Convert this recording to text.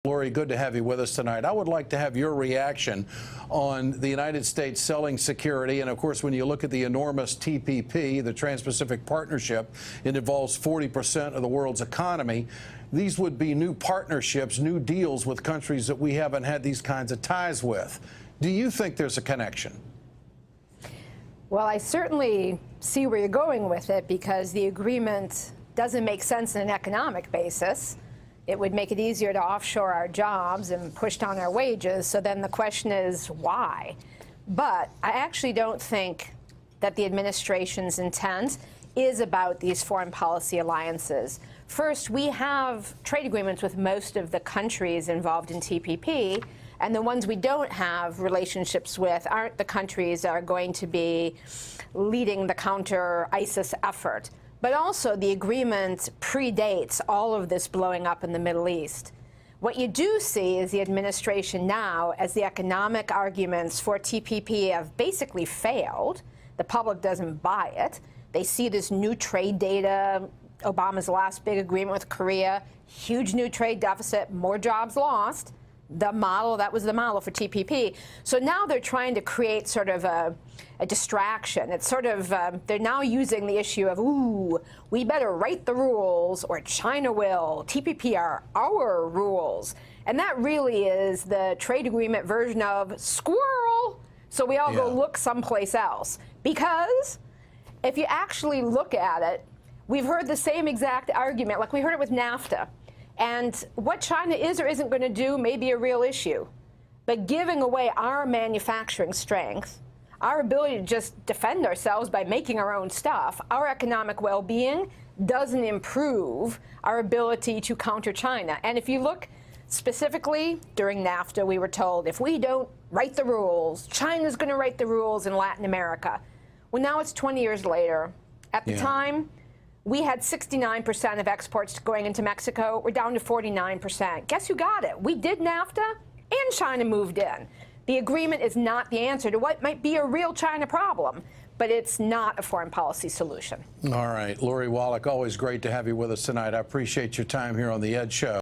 Lori, good to have you with us tonight. I would like to have your reaction on the United States selling security. And of course, when you look at the enormous TPP, the Trans-Pacific Partnership, it involves 40% of the world's economy. These would be new partnerships, new deals with countries that we haven't had these kinds of ties with. Do you think there's a connection? Well, I certainly see where you're going with it, because the agreement doesn't make sense on an economic basis. It would make it easier to offshore our jobs and push down our wages. So then the question is, why? But I actually don't think that the administration's intent is about these foreign policy alliances. First, we have trade agreements with most of the countries involved in TPP, and the ones we don't have relationships with aren't the countries that are going to be leading the counter-ISIS effort. But also, the agreement predates all of this blowing up in the Middle East. What you do see is the administration now, as the economic arguments for TPP have basically failed, the public doesn't buy it. They see this new trade data, Obama's last big agreement with Korea, huge new trade deficit, more jobs lost. The model, that was the model for TPP. So now they're trying to create sort of a distraction. It's sort of, they're now using the issue of, ooh, we better write the rules or China will. TPP are our rules. And that really is the trade agreement version of squirrel. So we all go look someplace else. Because if you actually look at it, we've heard the same exact argument, like we heard it with NAFTA. And what China is or isn't going to do may be a real issue. But giving away our manufacturing strength, our ability to just defend ourselves by making our own stuff, our economic well-being doesn't improve our ability to counter China. And if you look specifically during NAFTA, we were told if we don't write the rules, China's going to write the rules in Latin America. Well, now it's 20 years later. At the time, we had 69% of exports going into Mexico. We're down to 49%. Guess who got it? We did NAFTA, and China moved in. The agreement is not the answer to what might be a real China problem, but it's not a foreign policy solution. All right. Lori Wallach, always great to have you with us tonight. I appreciate your time here on The Ed Show.